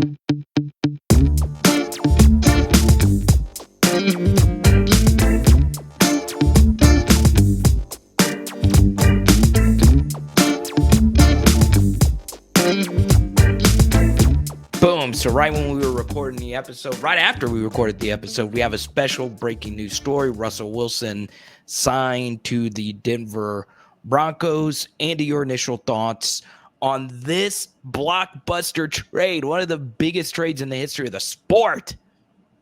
Boom. So right when we were recording the episode, right after we recorded the episode, we have a special breaking news story. Russell Wilson signed to the Denver Broncos. Andy, your initial thoughts on this blockbuster trade, one of the biggest trades in the history of the sport.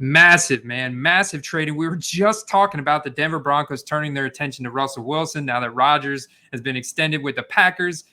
Massive, man. Massive trading. We were just talking about the Denver Broncos turning their attention to Russell Wilson now that Rodgers has been extended with the Packers.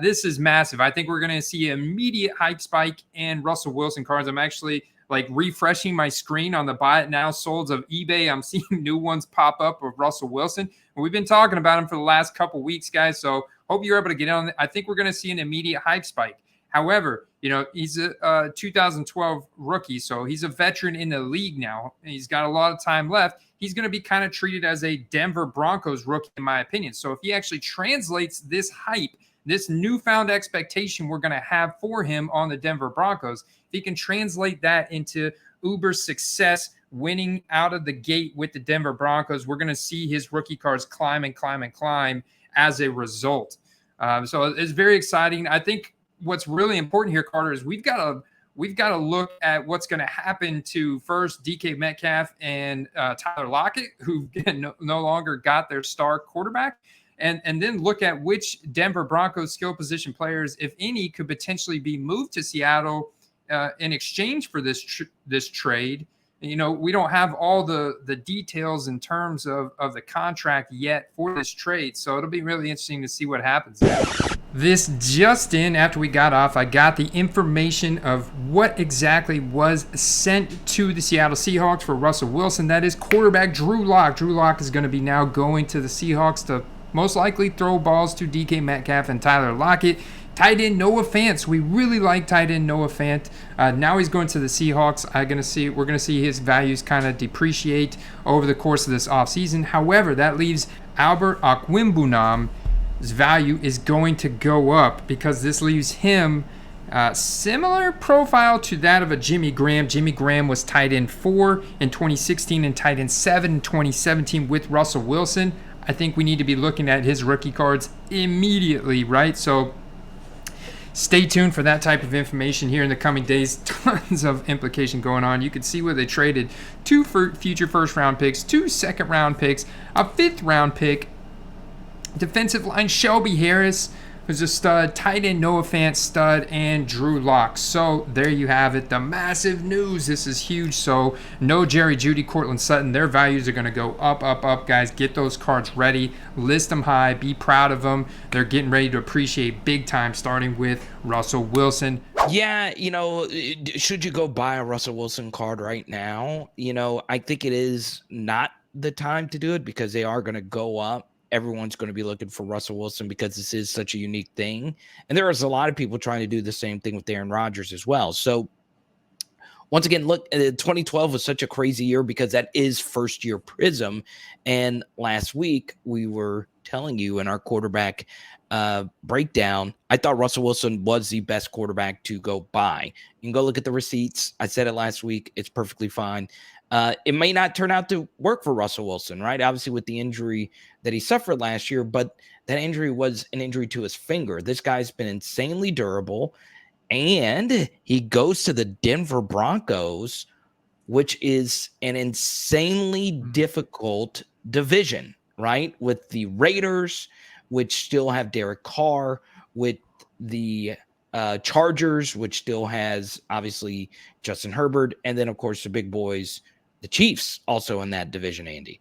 This is massive. I think we're going to see an immediate hype spike in Russell Wilson cards. I'm actually refreshing my screen on the buy it now solds of eBay. I'm seeing new ones pop up of Russell Wilson. And we've been talking about him for the last couple weeks, guys. So hope you're able to get on. I think we're going to see an immediate hype spike. However, he's a 2012 rookie, so he's a veteran in the league now. He's got a lot of time left. He's going to be kind of treated as a Denver Broncos rookie, in my opinion. So if he actually translates this hype, this newfound expectation we're going to have for him on the Denver Broncos, if he can translate that into uber success, winning out of the gate with the Denver Broncos, we're going to see his rookie cards climb and climb and climb as a result. So it's very exciting. I think what's really important here, Carter, is we've got to look at what's going to happen to first DK Metcalf and Tyler Lockett, who no longer got their star quarterback, and then look at which Denver Broncos skill position players, if any, could potentially be moved to Seattle in exchange for this trade. We don't have all the details in terms of the contract yet for this trade, so it'll be really interesting to see what happens. This just in, after we got off, I got the information of what exactly was sent to the Seattle Seahawks for Russell Wilson. That is quarterback Drew Lock. Drew Lock is going to be now going to the Seahawks to most likely throw balls to DK Metcalf and Tyler Lockett. Tight end Noah Fant. We really like tight end Noah Fant. Now he's going to the Seahawks. We're going to see his values kind of depreciate over the course of this offseason. However, that leaves Albert Okwuegbunam. His value is going to go up because this leaves him similar profile to that of a Jimmy Graham. Jimmy Graham was tight end 4 in 2016 and tight end 7 in 2017 with Russell Wilson. I think we need to be looking at his rookie cards immediately, right? So stay tuned for that type of information here in the coming days. Tons of implication going on. You can see where they traded 2 future first-round picks, 2 second-round picks, a 5th-round pick, defensive line Shelby Harris, who's a stud, tight end Noah Fant, stud, and Drew Lock. So there you have it. The massive news. This is huge. So no Jerry Jeudy, Cortland Sutton. Their values are going to go up, up, up, guys. Get those cards ready. List them high. Be proud of them. They're getting ready to appreciate big time, starting with Russell Wilson. Yeah, should you go buy a Russell Wilson card right now? I think it is not the time to do it because they are going to go up. Everyone's going to be looking for Russell Wilson because this is such a unique thing. And there is a lot of people trying to do the same thing with Aaron Rodgers as well. So once again, look, 2012 was such a crazy year because that is first year Prism. And last week we were telling you in our quarterback breakdown, I thought Russell Wilson was the best quarterback to go buy. You can go look at the receipts. I said it last week. It's perfectly fine. It may not turn out to work for Russell Wilson, right? Obviously with the injury that he suffered last year, but that injury was an injury to his finger. This guy's been insanely durable, and he goes to the Denver Broncos, which is an insanely difficult division, right? With the Raiders, which still have Derek Carr, with the Chargers, which still has obviously Justin Herbert, and then of course the big boys, the Chiefs, also in that division, Andy.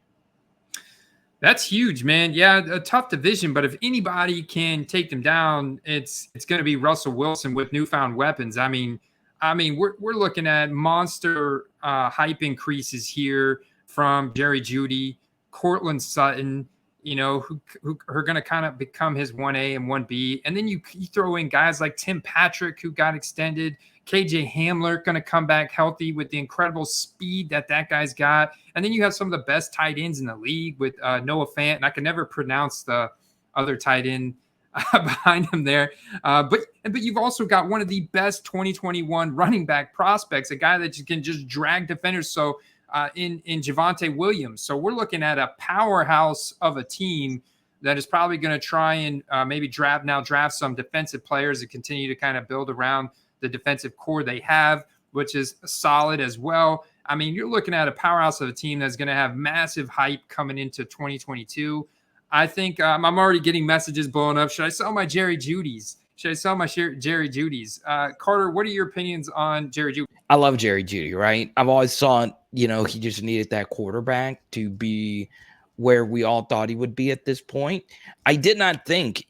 That's huge, man. Yeah, a tough division, but if anybody can take them down, it's going to be Russell Wilson with newfound weapons. I mean, we're looking at monster hype increases here from Jerry Jeudy, Cortland Sutton, who are going to kind of become his 1A and 1B. And then you throw in guys like Tim Patrick, who got extended, KJ Hamler going to come back healthy with the incredible speed that guy's got. And then you have some of the best tight ends in the league with Noah Fant. And I can never pronounce the other tight end behind him there. But you've also got one of the best 2021 running back prospects, a guy that you can just drag defenders. So in Javonte Williams. So we're looking at a powerhouse of a team that is probably going to try and maybe draft some defensive players to continue to kind of build around the defensive core they have, which is solid as well. I mean, you're looking at a powerhouse of a team that's going to have massive hype coming into 2022. I think I'm already getting messages blowing up. Should I sell my Jerry Jeudy's? Jerry Jeudy's? Carter, what are your opinions on Jerry Jeudy? I love Jerry Jeudy, right? I've always thought, he just needed that quarterback to be where we all thought he would be at this point. I did not think,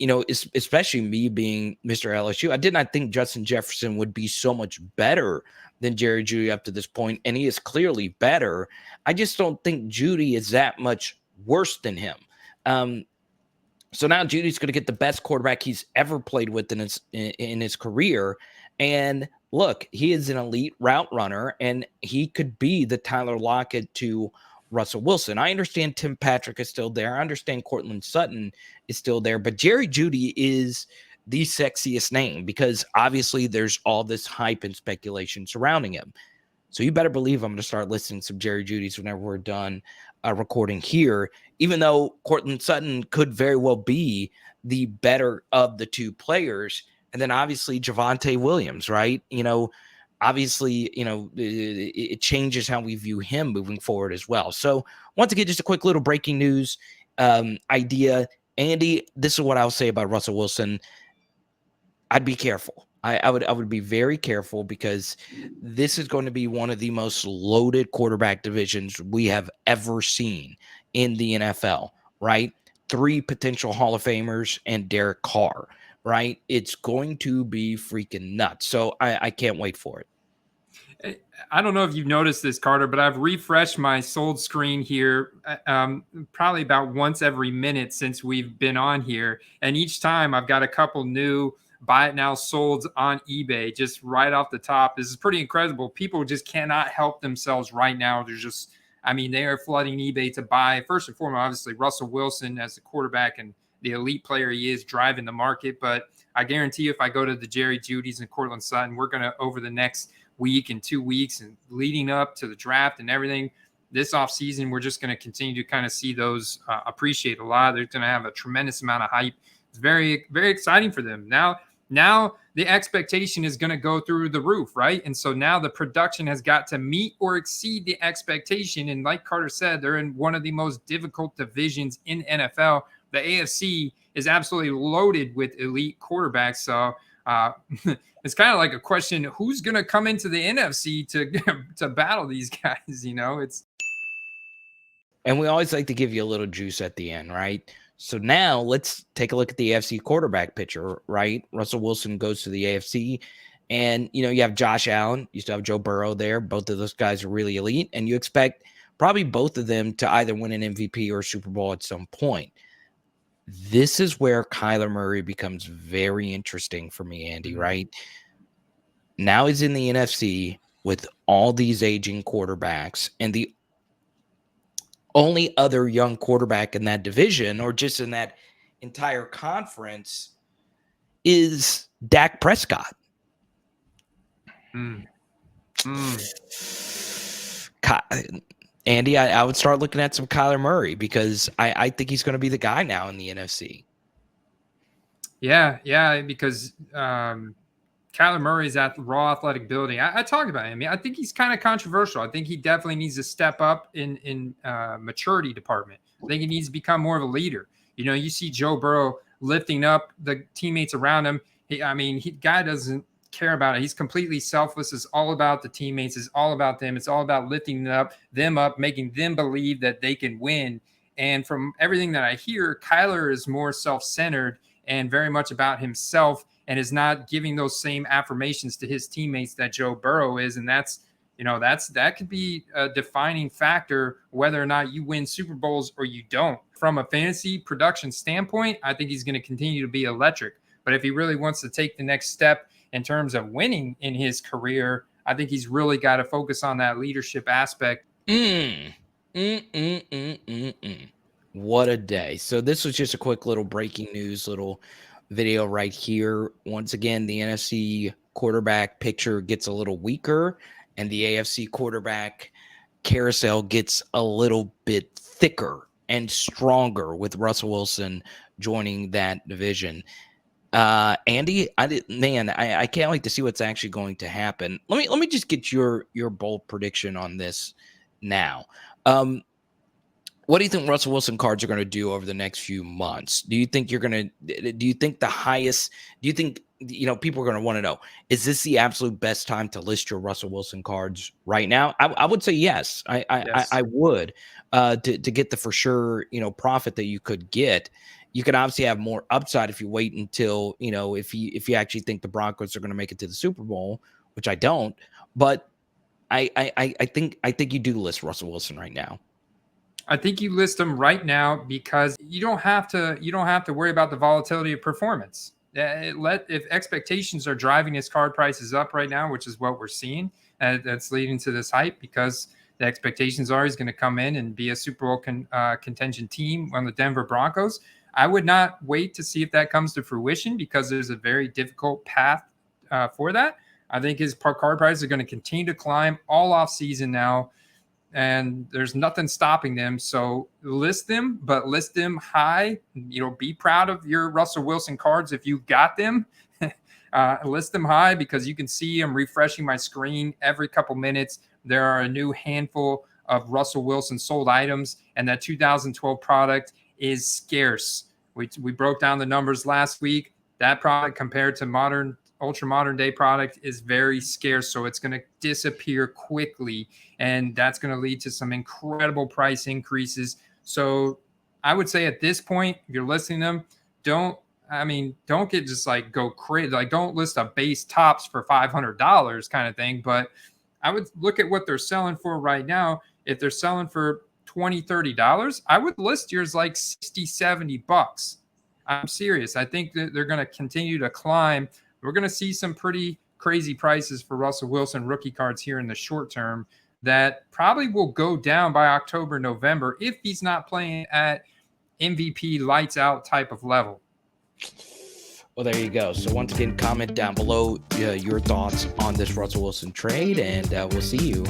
especially me being Mr. LSU, I did not think Justin Jefferson would be so much better than Jerry Jeudy up to this point, and he is clearly better. I just don't think Jeudy is that much worse than him. So now Judy's going to get the best quarterback he's ever played with in his career. And look, he is an elite route runner, and he could be the Tyler Lockett to Russell Wilson. I understand Tim Patrick is still there. I understand Cortland Sutton is still there, but Jerry Jeudy is the sexiest name because obviously there's all this hype and speculation surrounding him. So you better believe I'm going to start listening to some Jerry Jeudy's whenever we're done recording here, even though Cortland Sutton could very well be the better of the two players. And then obviously Javonte Williams, right? Obviously, it changes how we view him moving forward as well. So once again, just a quick little breaking news idea. Andy, this is what I'll say about Russell Wilson. I'd be careful. I would be very careful because this is going to be one of the most loaded quarterback divisions we have ever seen in the NFL, right? 3 potential Hall of Famers and Derek Carr, right? It's going to be freaking nuts. So I can't wait for it. I don't know if you've noticed this, Carter, but I've refreshed my sold screen here probably about once every minute since we've been on here. And each time I've got a couple new buy it now sold on eBay just right off the top. This is pretty incredible. People just cannot help themselves right now. They are flooding eBay to buy, first and foremost, obviously Russell Wilson as the quarterback and the elite player he is driving the market. But I guarantee you, if I go to the Jerry Jeudy's and Cortland Sutton, we're going to, over the next week and 2 weeks and leading up to the draft and everything, this offseason, we're just going to continue to kind of see those appreciate a lot. They're going to have a tremendous amount of hype. It's very, very exciting for them. Now the expectation is going to go through the roof, right? And so now the production has got to meet or exceed the expectation. And like Carter said, they're in one of the most difficult divisions in NFL. The AFC is absolutely loaded with elite quarterbacks. So it's kind of like a question, who's going to come into the NFC to battle these guys? And we always like to give you a little juice at the end, right? So now let's take a look at the AFC quarterback picture, right? Russell Wilson goes to the AFC, and you have Josh Allen, you still have Joe Burrow there. Both of those guys are really elite, and you expect probably both of them to either win an MVP or a Super Bowl at some point. This is where Kyler Murray becomes very interesting for me, Andy, right? Now he's in the NFC with all these aging quarterbacks, and the only other young quarterback in that division or just in that entire conference is Dak Prescott. Andy, I would start looking at some Kyler Murray because I think he's going to be the guy now in the NFC. Yeah, because Kyler Murray's at raw athletic ability. I talked about him. I think he's kind of controversial. I think he definitely needs to step up in maturity department. I think he needs to become more of a leader. You see Joe Burrow lifting up the teammates around him. Guy doesn't care about it. He's completely selfless. It's all about the teammates. It's all about them. It's all about lifting them up, making them believe that they can win. And from everything that I hear, Kyler is more self-centered and very much about himself, and is not giving those same affirmations to his teammates that Joe Burrow is. And that could be a defining factor whether or not you win Super Bowls or you don't. From a fantasy production standpoint, I think he's going to continue to be electric. But if he really wants to take the next step in terms of winning in his career, I think he's really got to focus on that leadership aspect. What a day. So this was just a quick little breaking news, little video right here. Once again, the NFC quarterback picture gets a little weaker, and the AFC quarterback carousel gets a little bit thicker and stronger with Russell Wilson joining that division. Andy, I can't wait to see what's actually going to happen. Let me just get your bold prediction on this now. What do you think Russell Wilson cards are going to do over the next few months? Do you think you're going to, do you think the highest, do you think, people are going to want to know, is this the absolute best time to list your Russell Wilson cards right now? I would say yes. I would, to get the for sure, profit that you could get. You could obviously have more upside if you wait until, if you actually think the Broncos are going to make it to the Super Bowl, which I don't, but I think you do list Russell Wilson right now. I think you list them right now because you don't have to worry about the volatility of performance. If expectations are driving his card prices up right now, which is what we're seeing, that's leading to this hype because the expectations are he's going to come in and be a Super Bowl contention team on the Denver Broncos. I would not wait to see if that comes to fruition because there's a very difficult path for that. I think his card prices are going to continue to climb all off season now, and there's nothing stopping them. So list them, but list them high. Be proud of your Russell Wilson cards if you got them. List them high because you can see I'm refreshing my screen every couple minutes. There are a new handful of Russell Wilson sold items, and that 2012 product is scarce. We broke down the numbers last week. That product compared to ultra modern day product is very scarce, so it's going to disappear quickly, and that's going to lead to some incredible price increases. So I would say at this point, if you're listing them, don't get just like go crazy. Like don't list a base tops for $500 kind of thing, but I would look at what they're selling for right now. If they're selling for $20, $30, I would list yours like $60, $70. I'm serious. I think that they're going to continue to climb. We're going to see some pretty crazy prices for Russell Wilson rookie cards here in the short term that probably will go down by October, November if he's not playing at MVP lights out type of level. Well, there you go. So once again, comment down below your thoughts on this Russell Wilson trade, and we'll see you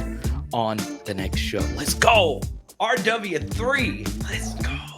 on the next show. Let's go. RW3. Let's go.